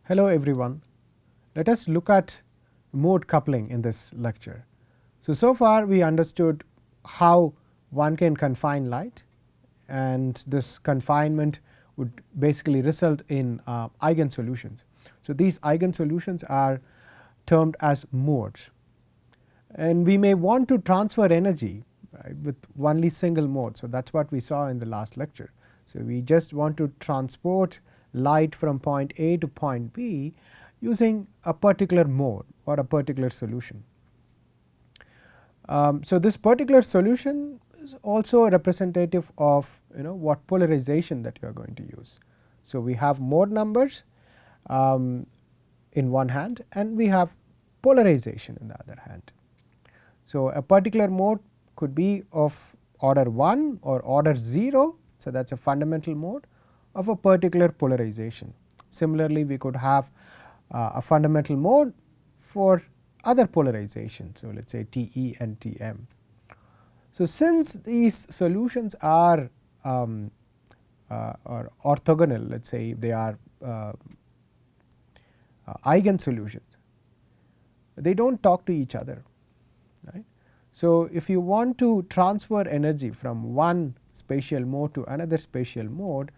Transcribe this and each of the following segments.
Hello everyone. Let us look at mode coupling in this lecture. So far we understood how one can confine light, and this confinement would basically result in eigen solutions. So these eigen solutions are termed as modes, and we may want to transfer energy, right, with only single mode. So that is what we saw in the last lecture. So we just want to transport light from point A to point B using a particular mode or a particular solution. So this particular solution is also representative of what polarization that you are going to use. So we have mode numbers in one hand, and we have polarization in the other hand. So a particular mode could be of order 1 or order 0. So that is a fundamental mode of a particular polarization. Similarly, we could have a fundamental mode for other polarization. So let us say TE and TM. So since these solutions are or orthogonal, let us say they are eigen solutions, they do not talk to each other, right. So if you want to transfer energy from one spatial mode to another spatial mode,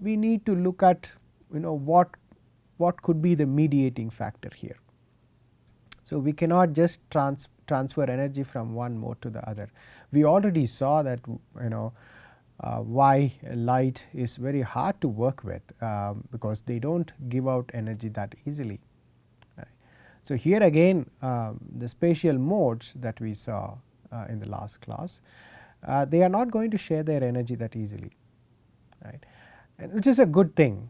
we need to look at what could be the mediating factor here. So we cannot just transfer energy from one mode to the other. We already saw that why light is very hard to work with, because they do not give out energy that easily. Right. So here again the spatial modes that we saw in the last class, they are not going to share their energy that easily, right, and which is a good thing,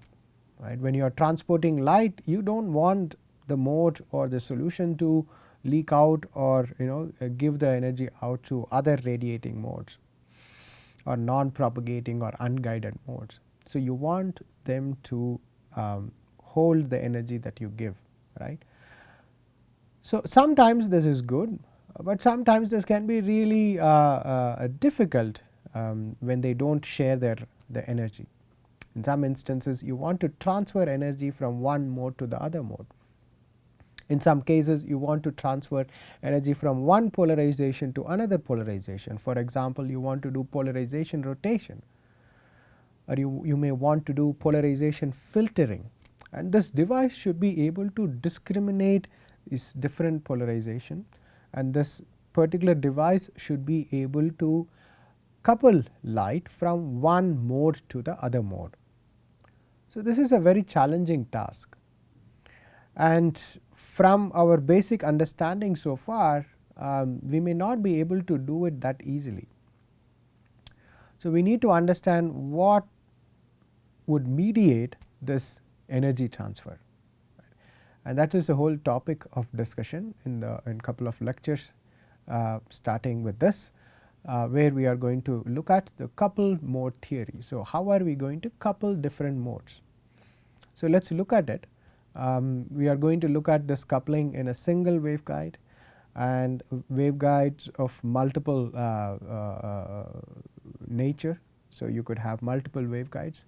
right. When you are transporting light, you do not want the mode or the solution to leak out or give the energy out to other radiating modes or non-propagating or unguided modes. So you want them to hold the energy that you give, right. So sometimes this is good, but sometimes this can be really difficult when they do not share the energy. In some instances you want to transfer energy from one mode to the other mode. In some cases you want to transfer energy from one polarization to another polarization. For example, you want to do polarization rotation, or you may want to do polarization filtering, and this device should be able to discriminate these different polarization, and this particular device should be able to couple light from one mode to the other mode. So this is a very challenging task, and from our basic understanding so far, we may not be able to do it that easily. So we need to understand what would mediate this energy transfer, and that is the whole topic of discussion in couple of lectures, starting with this, where we are going to look at the coupled mode theory. So how are we going to couple different modes? So let us look at it. We are going to look at this coupling in a single waveguide and waveguides of multiple nature. So you could have multiple waveguides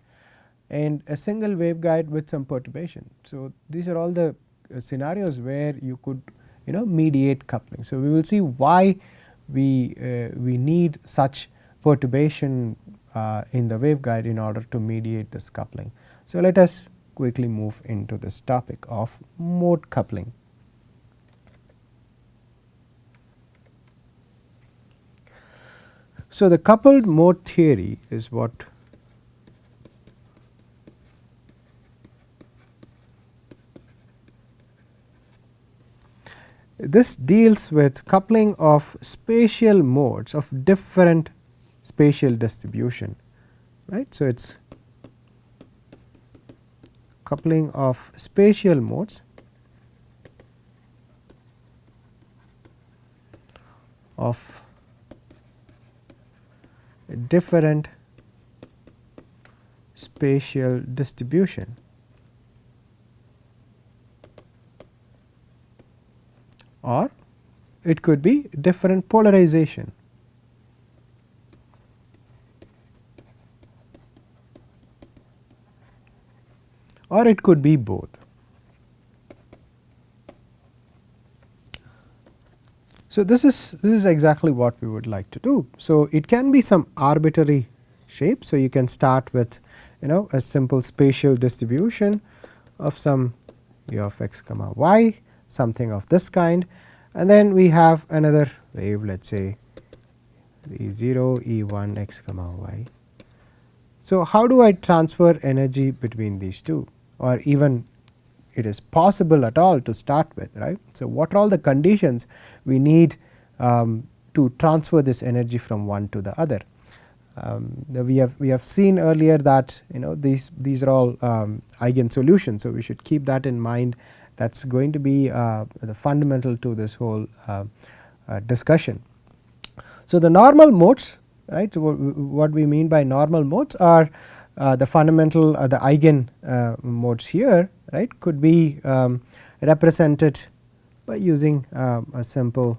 and a single waveguide with some perturbation. So these are all the scenarios where you could mediate coupling. So we will see why we need such perturbation in the waveguide in order to mediate this coupling. So let us quickly move into this topic of mode coupling. So the coupled mode theory is what this deals with coupling of spatial modes of different spatial distribution, right. So it is coupling of spatial modes of different spatial distribution, or it could be different polarization. Or it could be both. So, this is exactly what we would like to do. So, it can be some arbitrary shape. So, you can start with a simple spatial distribution of some u of x comma y, something of this kind, and then we have another wave, let us say E0 E1 x comma y. So, how do I transfer energy between these two, or even it is possible at all to start with, right. So, what are all the conditions we need to transfer this energy from one to the other. We have seen earlier that these are all eigen solutions. So, we should keep that in mind. That is going to be the fundamental to this whole discussion. So, the normal modes, right. So, what we mean by normal modes are the fundamental the eigen modes here, right, could be represented by using a simple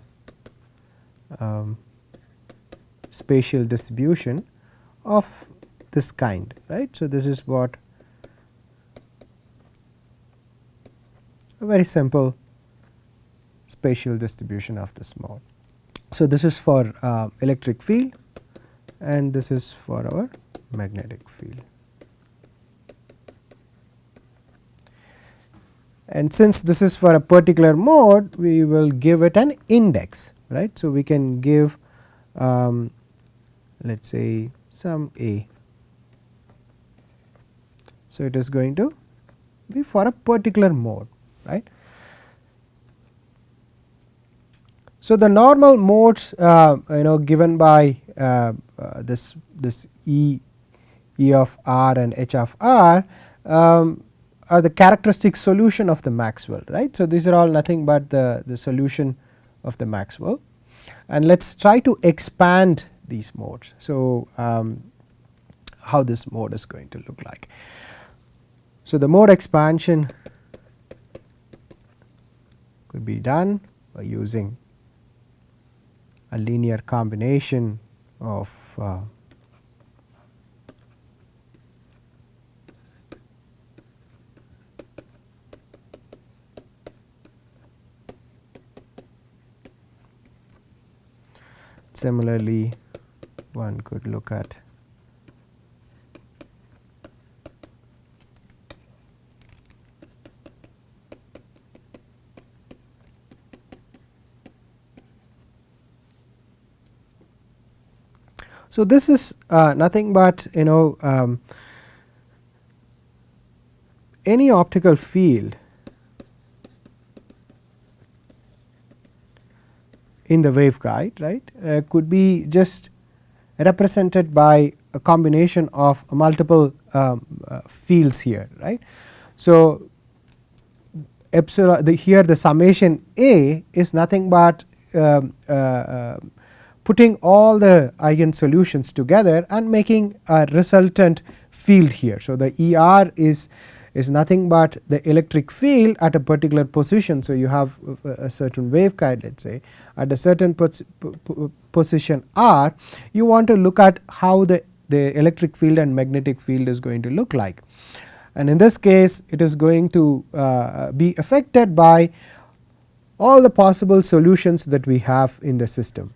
spatial distribution of this kind, right. So, this is what a very simple spatial distribution of this mode. So, this is for electric field and this is for our magnetic field. And since this is for a particular mode, we will give it an index, right. So, we can give let us say some a. So, it is going to be for a particular mode, right. So, the normal modes given by this E of r and H of r are the characteristic solution of the Maxwell, right. So, these are all nothing but the solution of the Maxwell, and let us try to expand these modes. So, how this mode is going to look like. So, the mode expansion could be done by using a linear combination of similarly one could look at so this is nothing but any optical field in the waveguide, right, could be just represented by a combination of multiple fields here, right. So, epsilon here the summation A is nothing but putting all the eigen solutions together and making a resultant field here. So, the ER is nothing but the electric field at a particular position. So, you have a certain waveguide, let us say at a certain position r, you want to look at how the electric field and magnetic field is going to look like, and in this case it is going to be affected by all the possible solutions that we have in the system,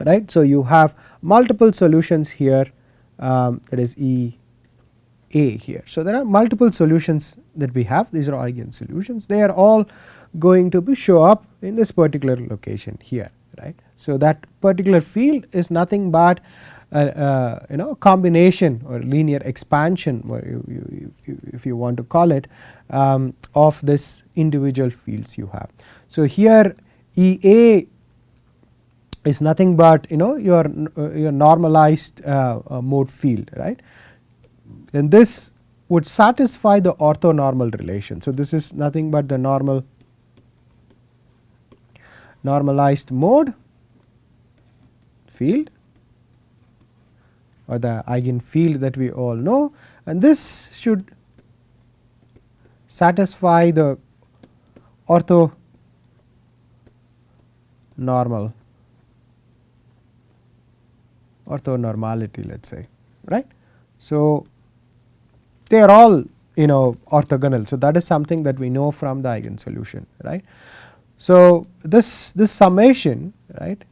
right. So, you have multiple solutions here, that is E A here. So, there are multiple solutions that we have, these are eigen solutions, they are all going to show up in this particular location here, right. So, that particular field is nothing but a combination or linear expansion, or if you want to call it, of this individual fields you have. So, here E A is nothing but your normalized mode field, right, and this would satisfy the orthonormal relation. So, this is nothing but the normalized mode field or the eigen field that we all know, and this should satisfy the orthonormality, let us say, right. So, they are all orthogonal. So, that is something that we know from the eigen solution, right. So, this summation, right,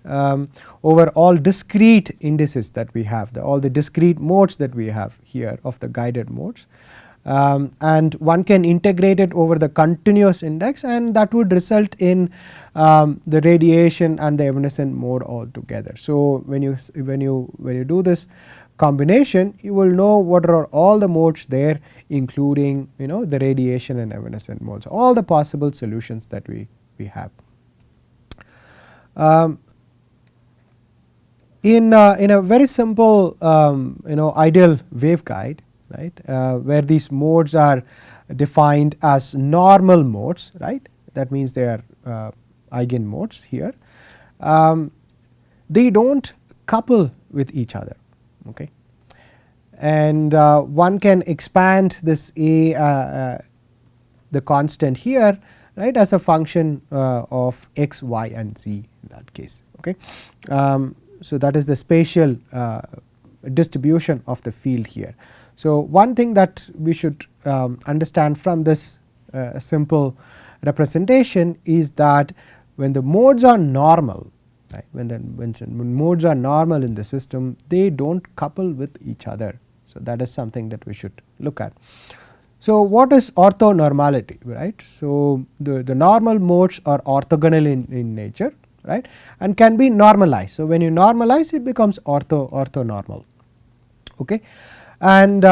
over all discrete indices that we have, all the discrete modes that we have here of the guided modes, and one can integrate it over the continuous index, and that would result in the radiation and the evanescent mode all together. So, when you do this combination, you will know what are all the modes there, including the radiation and evanescent modes, all the possible solutions that we have. In a very simple ideal waveguide, right, where these modes are defined as normal modes, right, that means they are eigen modes here, they do not couple with each other, okay. And one can expand this the constant here, right, as a function of x, y and z in that case, okay. So, that is the spatial distribution of the field here. So, one thing that we should understand from this simple representation is that when the modes are normal, right, when modes are normal in the system, they do not couple with each other. So, that is something that we should look at. So, what is orthonormality, right? So, the normal modes are orthogonal in nature, right, and can be normalized. So, when you normalize, it becomes orthonormal, okay. And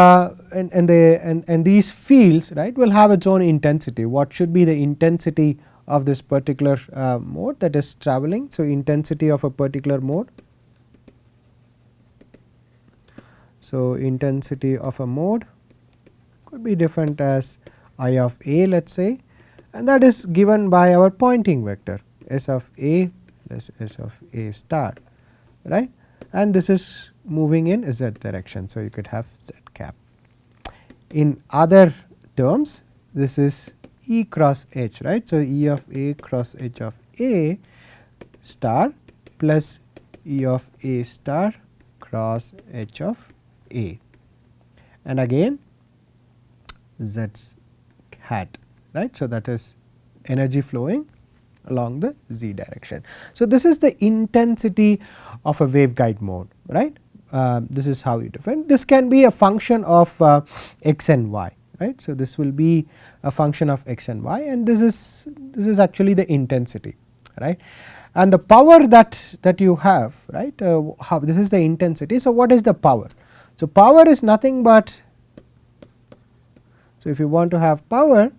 these fields, right, will have its own intensity. What should be the intensity of this particular mode that is traveling? So, intensity of a particular mode. So, intensity of a mode could be different as I of a, let us say, and that is given by our Poynting vector S of a plus S of a star, right, and this is moving in z direction. So, you could have z cap. In other terms, this is E cross H, right. So, E of a cross H of a star plus E of a star cross H of a, and again z hat, right. So, that is energy flowing along the z direction. So, this is the intensity of a waveguide mode, right. This is how you define. This can be a function of x and y, right. So, this will be a function of x and y, and this is actually the intensity, right. And the power that you have, right, how this is the intensity. So, what is the power? So, power is nothing but, so if you want to have power,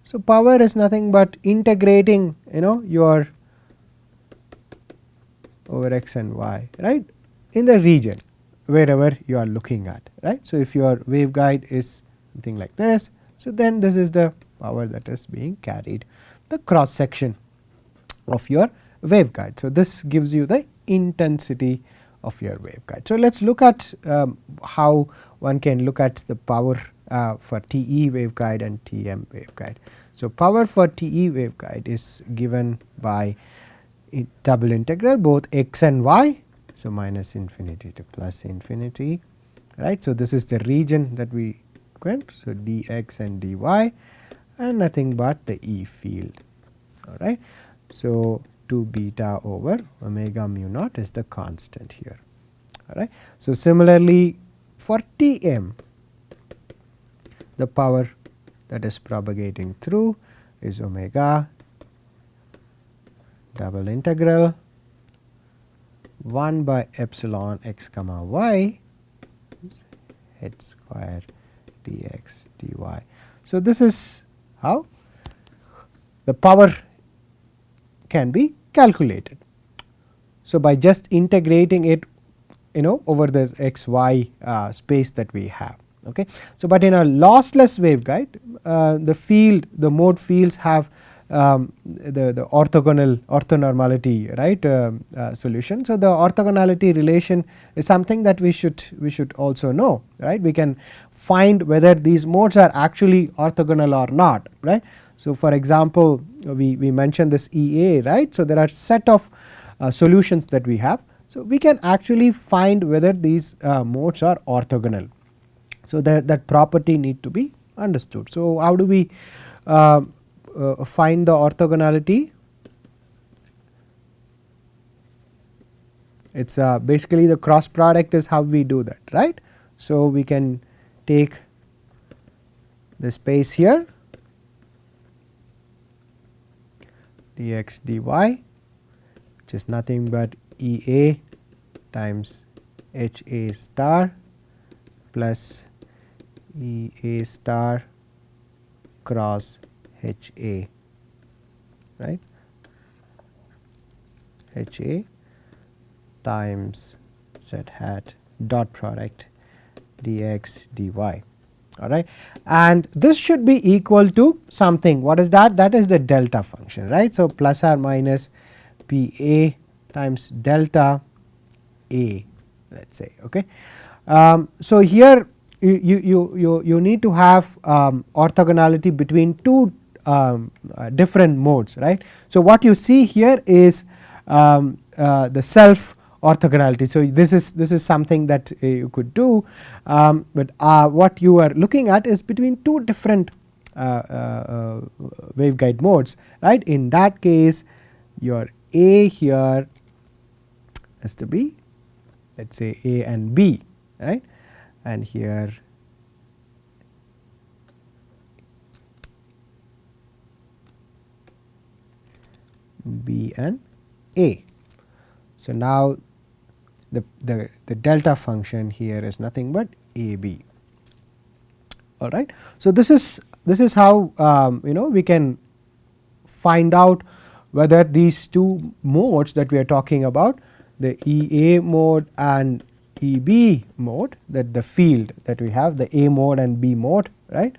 so power is nothing but integrating your over x and y, right, in the region wherever you are looking at, right. So, if your waveguide is something like this, so then this is the power that is being carried, the cross section of your waveguide. So, this gives you the intensity of your waveguide. So, let us look at how one can look at the power for TE waveguide and TM waveguide. So, power for TE waveguide is given by double integral both x and y. So, minus infinity to plus infinity, right. So, this is the region that we went. So, dx and dy and nothing but the E field, all right. So, 2 beta over omega mu naught is the constant here, all right. So, similarly for Tm, the power that is propagating through is omega double integral 1 by epsilon x comma y h square dx dy. So, this is how the power can be calculated. So, by just integrating it over this x y space that we have, okay. So, but in a lossless waveguide, the mode fields have the orthogonality, right, solution. So, the orthogonality relation is something that we should also know, right. We can find whether these modes are actually orthogonal or not, right. So, for example, we mentioned this EA, right. So, there are set of solutions that we have. So, we can actually find whether these modes are orthogonal. So, that property need to be understood. So, how do we find the orthogonality? It is basically the cross product is how we do that, right. So, we can take the space here dx dy, which is nothing but E A times H A star plus E A star cross H A, right, H A times z hat dot product dx dy, all right. And this should be equal to something. What is that? That is the delta function, right. So, plus or minus P A times delta A, let us say. Okay. So, here you need to have orthogonality between two different modes, right. So, what you see here is the self orthogonality. So, this is something that you could do, but what you are looking at is between two different waveguide modes, right. In that case, your A here has to be, let us say, A and B, right, and here B and A. So, now the delta function here is nothing but A B, all right. So, this is how we can find out whether these two modes that we are talking about, the E A mode and E B mode, that the field that we have, the A mode and B mode, right.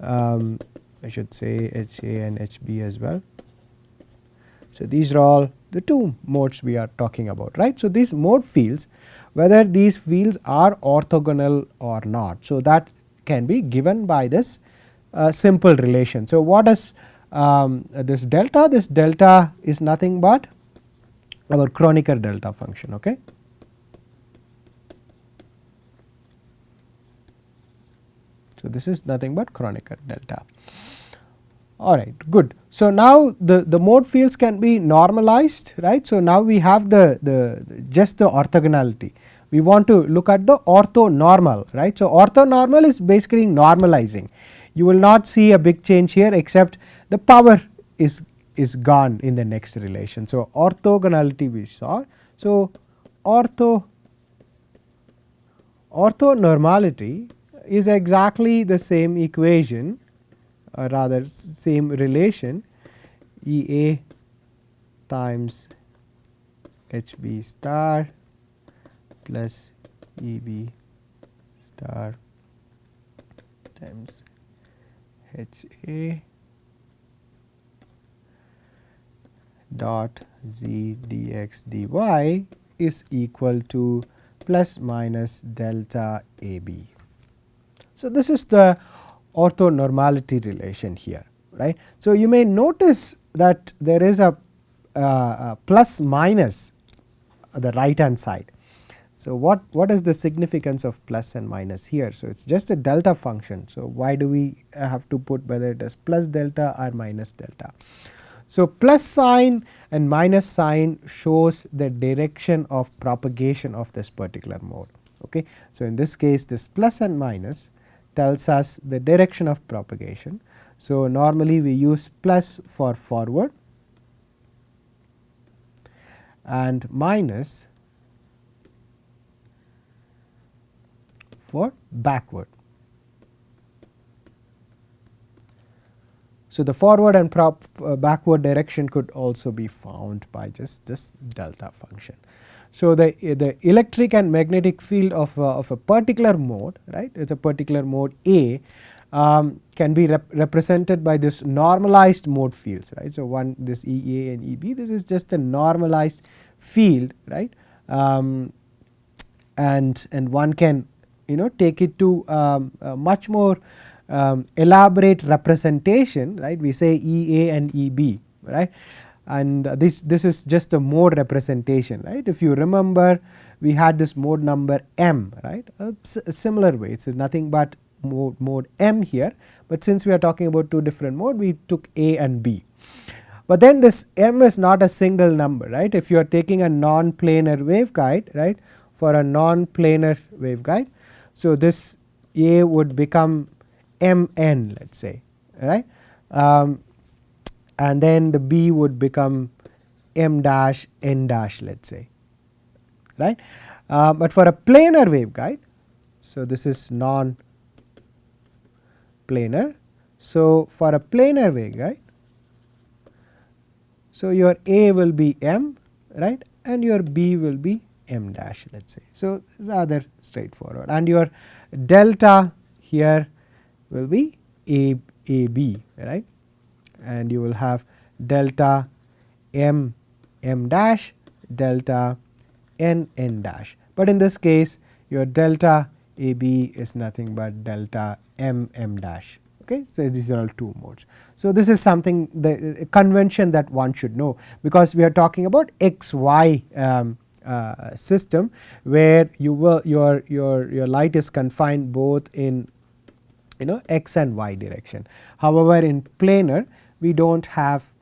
I should say H A and H B as well. So, these are all the two modes we are talking about, right. So, these mode fields, whether these fields are orthogonal or not. So, that can be given by this simple relation. So, what is this delta? This delta is nothing but our Kronecker delta function. Okay. So, this is nothing but Kronecker delta. All right, good. So, now the mode fields can be normalized, right. So, now we have just the orthogonality. We want to look at the orthonormal, right. So, orthonormal is basically normalizing. You will not see a big change here, except the power is gone in the next relation. So, orthogonality we saw. So, orthonormality is exactly the same equation, or rather same relation, E A times H B star plus E B star times H A dot z dx dy is equal to plus minus delta A B. So, this is the orthonormality relation here, right. So, you may notice that there is a plus minus at the right hand side. So, what is the significance of plus and minus here? So, it is just a delta function. So, why do we have to put whether it is plus delta or minus delta? So, plus sign and minus sign shows the direction of propagation of this particular mode. Okay. So, in this case, this plus and minus tells us the direction of propagation. So, normally we use plus for forward and minus for backward. So, the forward and backward direction could also be found by just this delta function. So, the electric and magnetic field of a particular mode, right, it is a particular mode A, can be represented by this normalized mode fields, right. So, this E A and E B, this is just a normalized field, right, and one can take it to a much more elaborate representation, right. We say E A and E B, right, and this is just a mode representation, right. If you remember, we had this mode number m, right, a similar way. It is nothing but mode m here, but since we are talking about two different mode, we took A and B. but then this m is not a single number, right. If you are taking a non-planar waveguide, right, for a non-planar waveguide, so this a would become mn, let us say, right, and then the b would become m dash n dash, let us say, right. But for a planar waveguide, so this is non-planar. So, for a planar waveguide, so your a will be m, right, and your b will be m dash, let us say. So, rather straightforward, and your delta here will be a b, right, and you will have delta m m dash, delta n n dash, but in this case your delta a b is nothing but delta m m dash. Okay. So, these are all two modes. So, this is something, the convention that one should know, because we are talking about x y system, where you will your light is confined both in x and y direction. However, in planar we do not have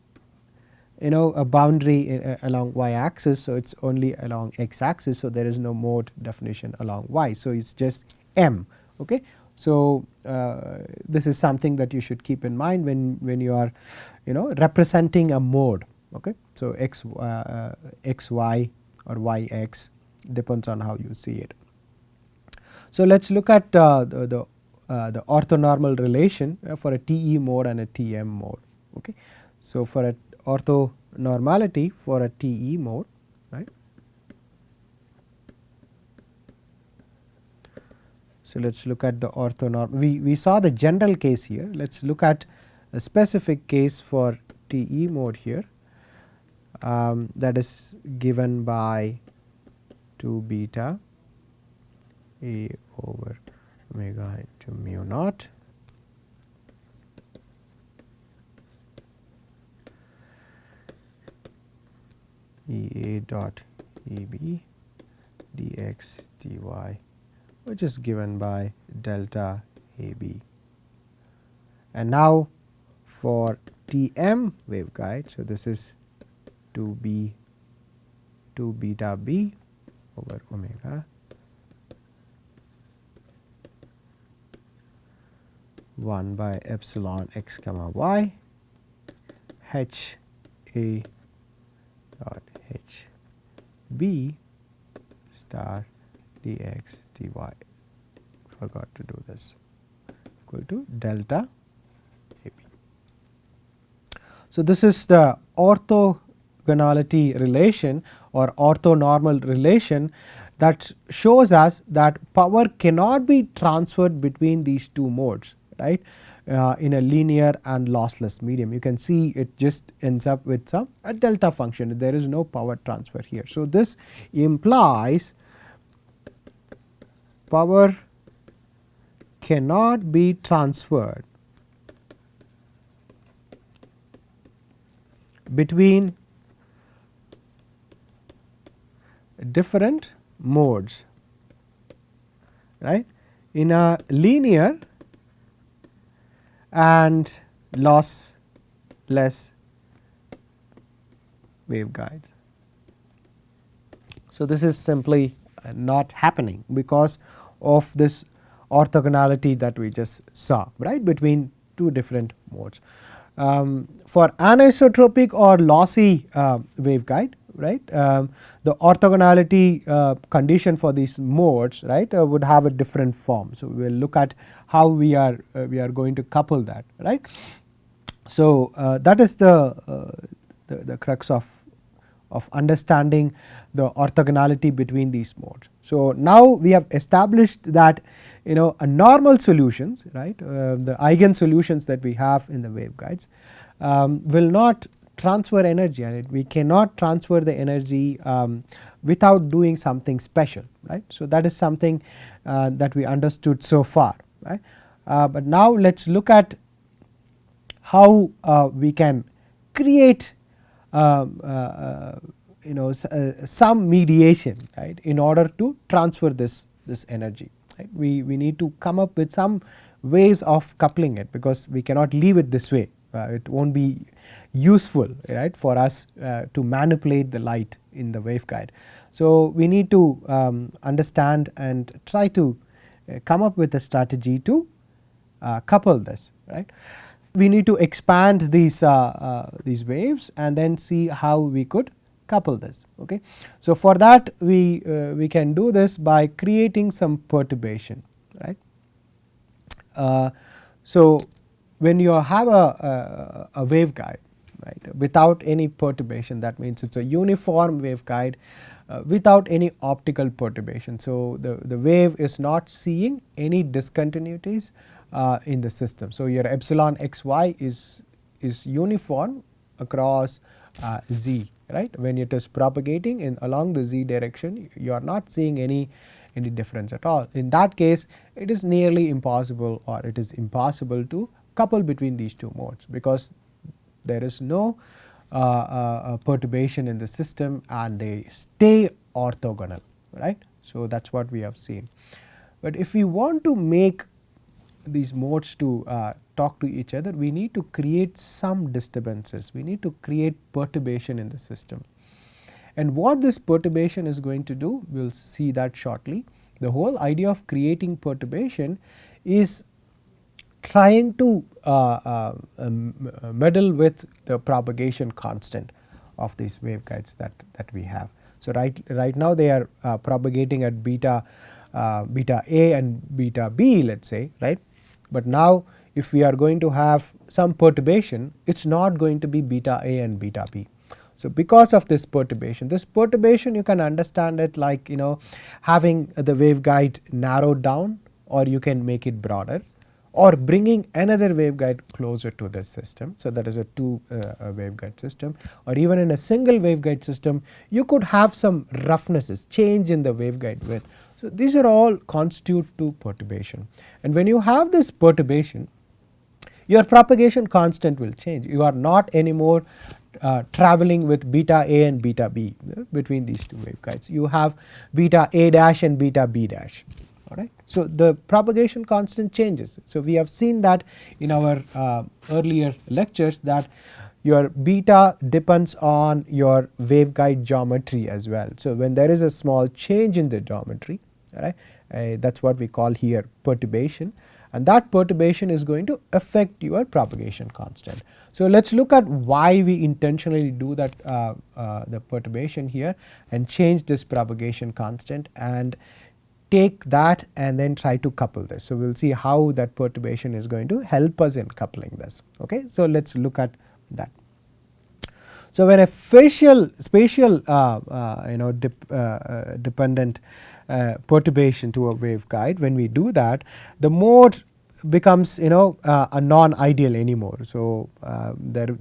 a boundary along y axis, so it is only along x axis. So, there is no mode definition along y. So, it is just m. Okay. So, this is something that you should keep in mind when you are representing a mode. Okay. So, x y or y x depends on how you see it. So, let us look at the orthonormal relation for a TE mode and a TM mode. Okay. So, for a orthonormality for a TE mode, right. So, let us look at the orthonormal. We saw the general case here. Let us look at a specific case for TE mode here, that is given by 2 beta a over omega into mu naught E a dot E b dx dy, which is given by delta a b. And now for Tm waveguide, so this is 2 beta b over omega 1 by epsilon x comma y h a dot h b star dx dy, forgot to do this, equal to delta a b. So, this is the orthogonality relation or orthonormal relation that shows us that power cannot be transferred between these two modes, right, in a linear and lossless medium. You can see it just ends up with a delta function, there is no power transfer here. So, this implies power cannot be transferred between different modes, right, in a linear and lossless waveguide. So, this is simply not happening because of this orthogonality that we just saw, right, between two different modes. For anisotropic or lossy waveguide, right, the orthogonality condition for these modes, right, would have a different form. So, we will look at how we are going to couple that, right. So, that is the crux of understanding the orthogonality between these modes. So, now we have established that a normal solutions, right, the eigen solutions that we have in the waveguides will not transfer energy, and we cannot transfer the energy without doing something special, right. So, that is something that we understood so far, right. But now let us look at how we can create some mediation, right, in order to transfer this energy, right. We need to come up with some ways of coupling it, because we cannot leave it this way, it won't be useful, right, for us to manipulate the light in the waveguide. So we need to understand and try to come up with a strategy to couple this, right. We need to expand these waves and then see how we could couple this. Okay. So for that we can do this by creating some perturbation, right. So when you have a waveguide, right, without any perturbation, that means it is a uniform waveguide without any optical perturbation. So the wave is not seeing any discontinuities in the system. So your epsilon xy is uniform across z, right. When it is propagating in along the z direction, you are not seeing any difference at all. In that case, it is nearly impossible, or it is impossible to couple between these two modes, because there is no perturbation in the system and they stay orthogonal, right. So that is what we have seen. But if we want to make these modes to talk to each other, we need to create some disturbances, we need to create perturbation in the system. And what this perturbation is going to do, we will see that shortly. The whole idea of creating perturbation is trying to meddle with the propagation constant of these waveguides that we have. So right now they are propagating at beta A and beta B, let us say, right. But now if we are going to have some perturbation, it is not going to be beta A and beta B. So because of this perturbation you can understand it like, having the waveguide narrowed down, or you can make it broader, or bringing another waveguide closer to the system. So that is a two waveguide system, or even in a single waveguide system you could have some roughnesses, change in the waveguide width. So these are all constitute to perturbation, and when you have this perturbation, your propagation constant will change. You are not anymore traveling with beta A and beta B between these two waveguides. You have beta A dash and beta B dash. All right. So the propagation constant changes. So we have seen that in our earlier lectures, that your beta depends on your waveguide geometry as well. So when there is a small change in the geometry, right, that is what we call here perturbation, and that perturbation is going to affect your propagation constant. So let us look at why we intentionally do that the perturbation here and change this propagation constant and take that and then try to couple this. So we will see how that perturbation is going to help us in coupling this. Okay. So let us look at that. So when a spatial dependent perturbation to a waveguide, when we do that, the mode becomes a non-ideal anymore. So the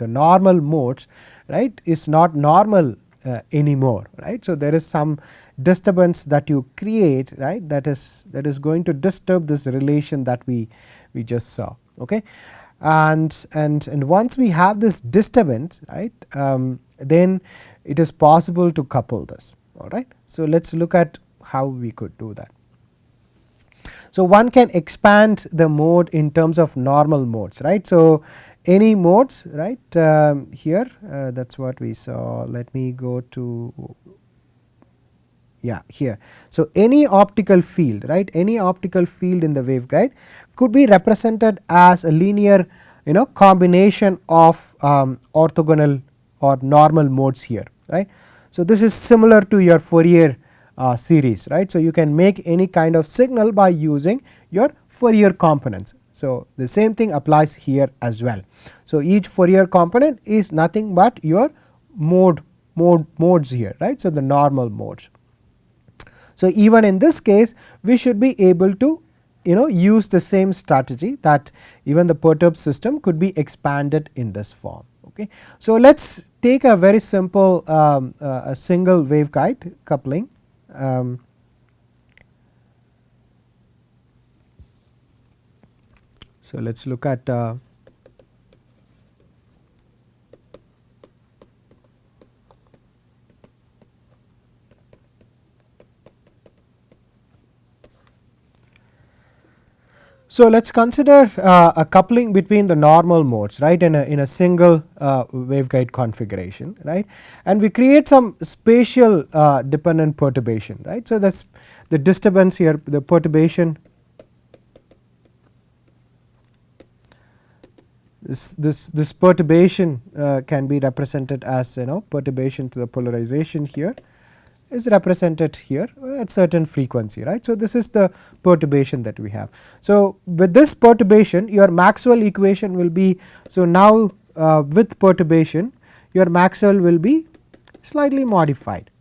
normal modes, right, is not normal anymore, right. So there is some disturbance that you create, right, that is going to disturb this relation that we just saw. Okay. And once we have this disturbance, right, then it is possible to couple this. All right. So let us look at how we could do that. So one can expand the mode in terms of normal modes, right. So any modes, right, here that is what we saw. Let me go to here. So any optical field, right, any optical field in the waveguide could be represented as a linear combination of orthogonal or normal modes here, right. So this is similar to your Fourier series, right. So you can make any kind of signal by using your Fourier components. So the same thing applies here as well. So each Fourier component is nothing but your modes here, right. So the normal modes. So even in this case we should be able to use the same strategy, that even the perturbed system could be expanded in this form. Okay. So let us take a very simple a single waveguide coupling. So let us look at So, let us consider a coupling between the normal modes, right, in a single waveguide configuration, right, and we create some spatial dependent perturbation, right. So, that is the disturbance here, the perturbation, this perturbation can be represented as, perturbation to the polarization here is represented here at certain frequency, right. So, this is the perturbation that we have. So, with this perturbation your Maxwell equation will be, so now with perturbation your Maxwell will be slightly modified.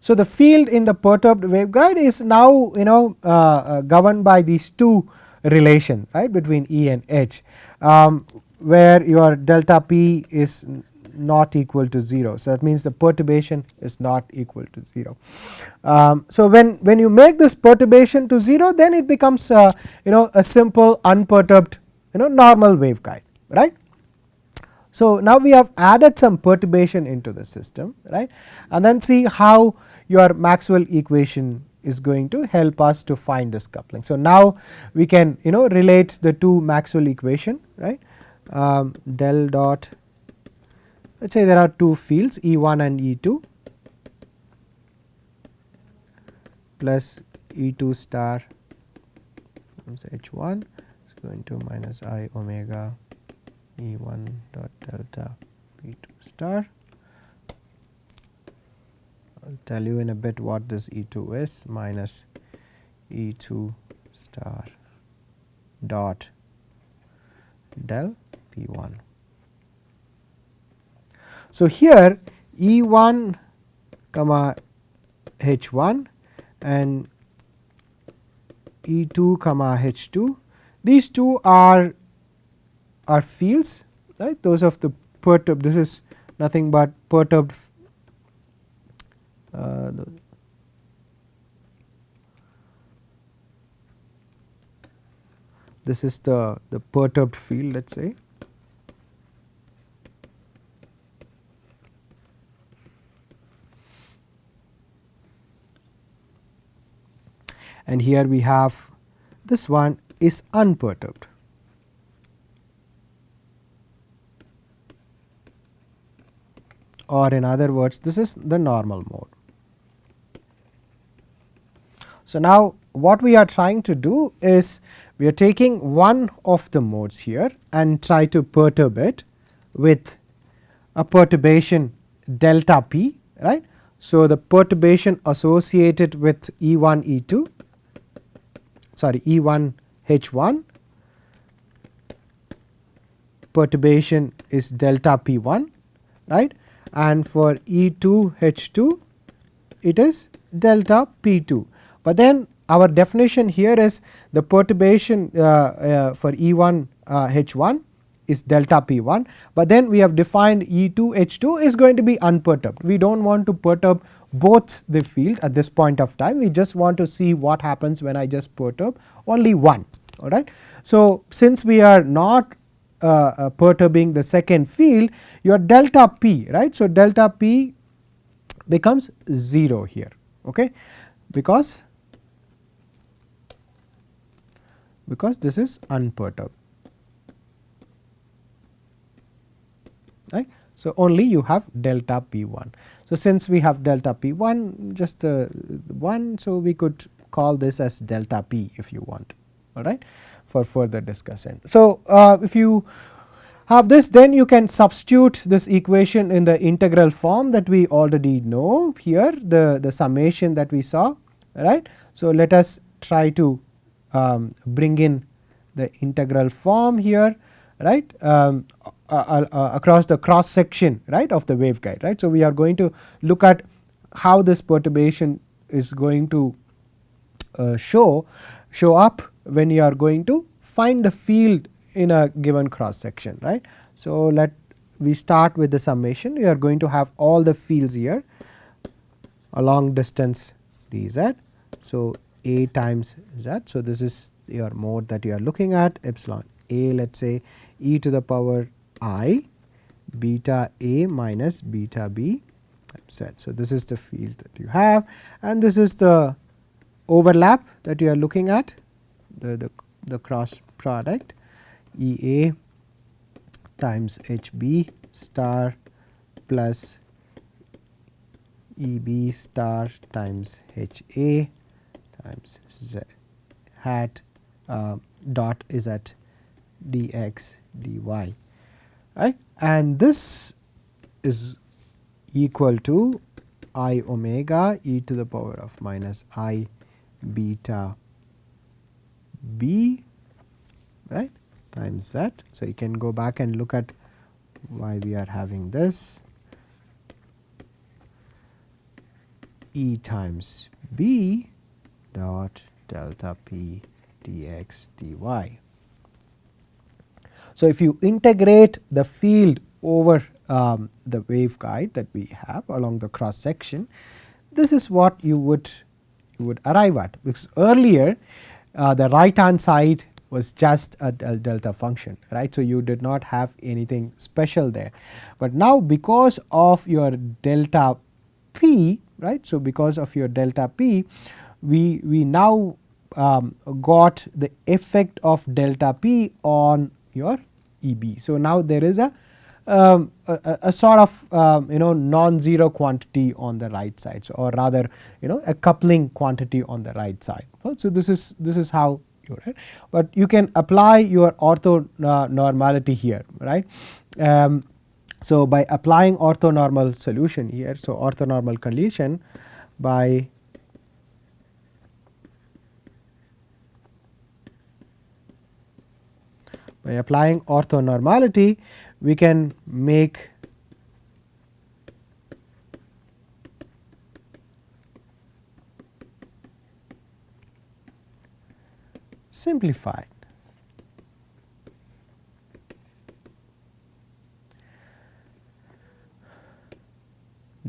So, the field in the perturbed waveguide is now governed by these two relation, right, between E and H, where your delta p is not equal to 0. So, that means the perturbation is not equal to 0. So, when you make this perturbation to 0, then it becomes a simple unperturbed normal waveguide, right. So, now we have added some perturbation into the system, right, and then see how your Maxwell equation is going to help us to find this coupling. So, now we can relate the two Maxwell equation, right, del dot, let us say there are two fields E1 and E2 plus E2 star times H1 is going to minus I omega E1 dot delta P2 star. I will tell you in a bit what this E2 is, minus E2 star dot del P1. So, here E1 comma H1 and E2 comma H2, these two are fields, right, those of the perturbed, this is nothing but perturbed this is the perturbed field, let us say, and here we have this one is unperturbed. Or in other words, this is the normal mode. So, now what we are trying to do is we are taking one of the modes here and try to perturb it with a perturbation delta p, right. So, the perturbation associated with E1 E2 sorry E1 H1 perturbation is delta P1, right, and for E2 H2 it is delta P2. But then our definition here is the perturbation for E1 H1 is delta P1, but then we have defined E2 H2 is going to be unperturbed. We do not want to perturb both the field at this point of time, we just want to see what happens when I just perturb only one, alright. So, since we are not perturbing the second field, your delta P, right. So, delta P becomes 0 here, okay, because this is unperturbed, right. So, only you have delta P1. So, since we have delta P1 just 1, so we could call this as delta P if you want, alright, for further discussion. So, if you have this, then you can substitute this equation in the integral form that we already know here, the summation that we saw, right. So, let us try to bring in the integral form here, right, across the cross section, right, of the waveguide, right. So, we are going to look at how this perturbation is going to show up when you are going to find the field in a given cross section, right. So, let we start with the summation. We are going to have all the fields here along distance dz. So, a times z. So, this is your mode that you are looking at, epsilon a, let us say e to the power I beta a minus beta b times z. So, this is the field that you have, and this is the overlap that you are looking at, the cross product E a times H b star plus E b star times H a times z hat dot is at dx dy, right, and this is equal to I omega e to the power of minus I beta b, right, times z. So, you can go back and look at why we are having this E times b dot delta p dx dy. So, if you integrate the field over the waveguide that we have along the cross section, this is what you would arrive at, because earlier the right hand side was just a delta function, right. So, you did not have anything special there, but now because of your delta p, right. So, because of your delta p, we now got the effect of delta p on your E b. So, now there is a sort of non-zero quantity on the right side, so, or rather a coupling quantity on the right side. So, this is how you write, but you can apply your orthonormality here, right. So, by applying orthonormal solution here, so orthonormal condition by applying orthonormality, we can make simplified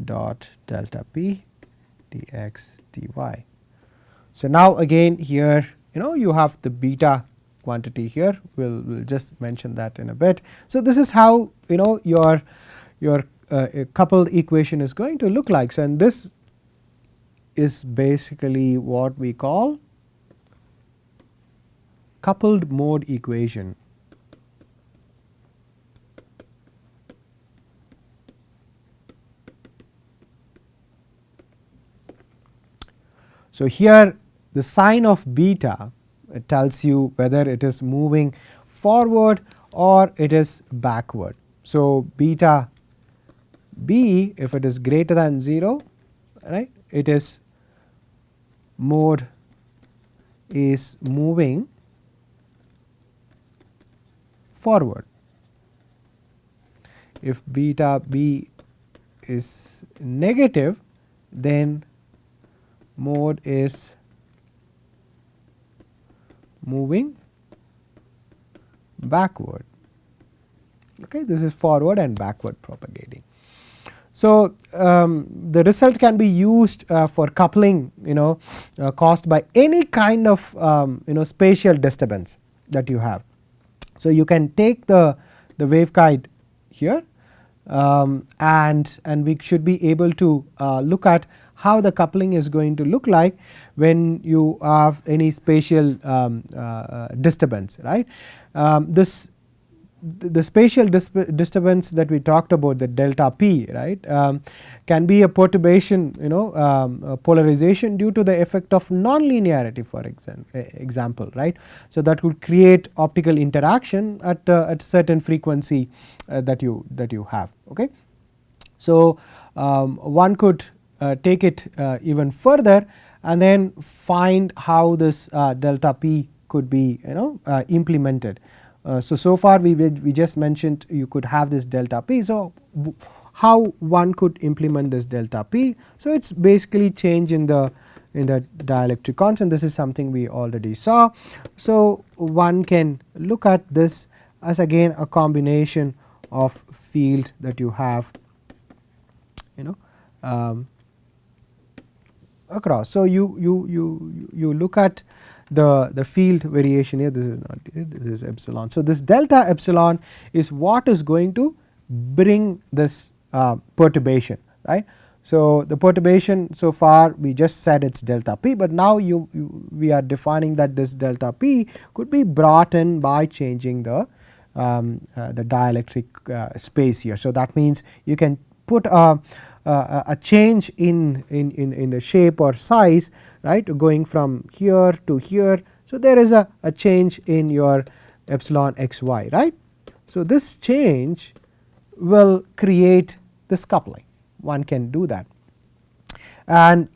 dot delta p dx dy. So, now again here you have the beta quantity here, we'll just mention that in a bit. So, this is how your coupled equation is going to look like. So, and this is basically what we call coupled mode equation. So, here the sign of beta tells you whether it is moving forward or it is backward. So, beta b, if it is greater than 0, right, it is mode is moving forward. If beta b is negative, then mode is moving backward. Okay, this is forward and backward propagating. So, the result can be used for coupling caused by any kind of spatial disturbance that you have. So, you can take the waveguide here and we should be able to look at how the coupling is going to look like when you have any spatial disturbance, right. The spatial disturbance that we talked about, the delta p, right, can be a perturbation polarization due to the effect of nonlinearity, for example, right. So, that would create optical interaction at a certain frequency that you have. Okay. So, one could take it even further and then find how this delta p could be implemented. So far we just mentioned you could have this delta p. So, how one could implement this delta p? So, it is basically change in the dielectric constant. This is something we already saw. So, one can look at this as again a combination of field that you have across. So, you look at the field variation here, this is not here, this is epsilon. So, this delta epsilon is what is going to bring this perturbation, right. So, the perturbation so far we just said it is delta p, but now we are defining that this delta p could be brought in by changing the dielectric space here. So, that means you can put a change in the shape or size, right, going from here to here. So, there is a change in your epsilon x y, right. So, this change will create this coupling, one can do that, and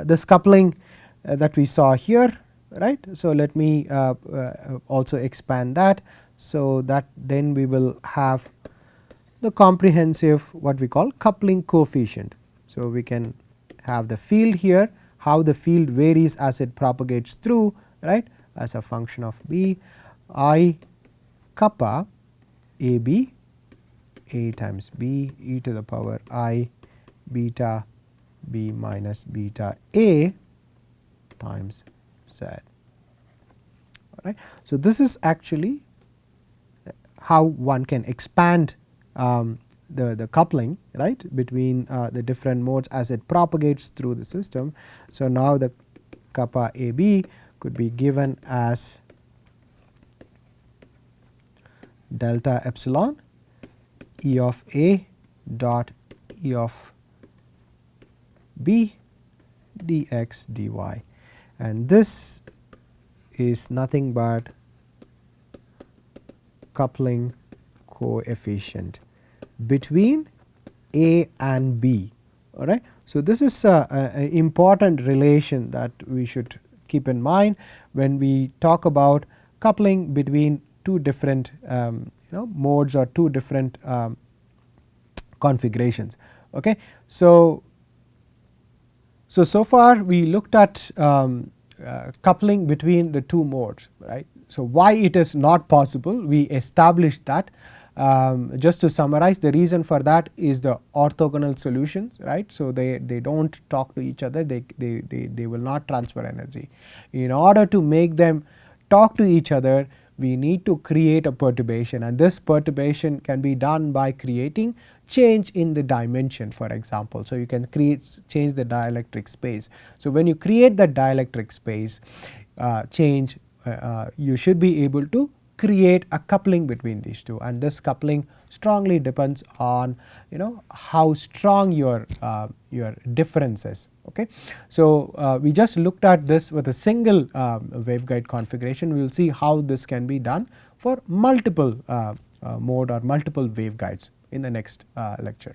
this coupling that we saw here, right. So, let me also expand that. So, that then we will have the comprehensive what we call coupling coefficient. So, we can have the field here, how the field varies as it propagates through, right, as a function of b I kappa a b a times b e to the power I beta b minus beta a times z. Alright. So, this is actually how one can expand the coupling, right, between the different modes as it propagates through the system. So, now the kappa a b could be given as delta epsilon E of a dot E of b dx dy, and this is nothing but coupling coefficient between a and b. All right. So, this is an important relation that we should keep in mind when we talk about coupling between two different modes or two different configurations. Okay. So, so far we looked at coupling between the two modes, right. So, why it is not possible, we established that. Just to summarize, the reason for that is the orthogonal solutions, right. So, they do not talk to each other, they will not transfer energy. In order to make them talk to each other, we need to create a perturbation, and this perturbation can be done by creating change in the dimension, for example. So, you can change the dielectric space. So, when you create the dielectric space change, you should be able to create a coupling between these two, and this coupling strongly depends on how strong your difference is. Okay. So, we just looked at this with a single waveguide configuration. We will see how this can be done for multiple mode or multiple waveguides in the next lecture.